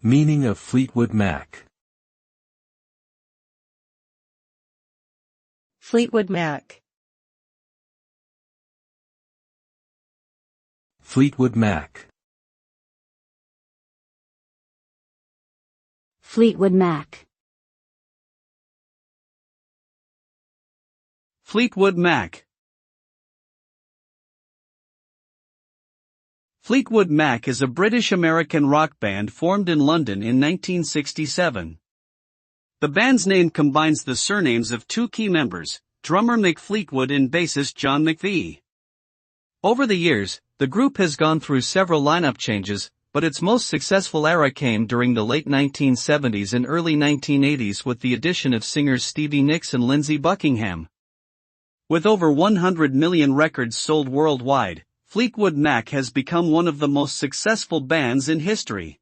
Meaning of Fleetwood Mac. Fleetwood Mac. Fleetwood Mac. Fleetwood Mac. Fleetwood Mac. Fleetwood Mac is a British-American rock band formed in London in 1967. The band's name combines the surnames of two key members, drummer Mick Fleetwood and bassist John McVie. Over the years, the group has gone through several lineup changes, but its most successful era came during the late 1970s and early 1980s with the addition of singers Stevie Nicks and Lindsey Buckingham. With over 100 million records sold worldwide, Fleetwood Mac has become one of the most successful bands in history.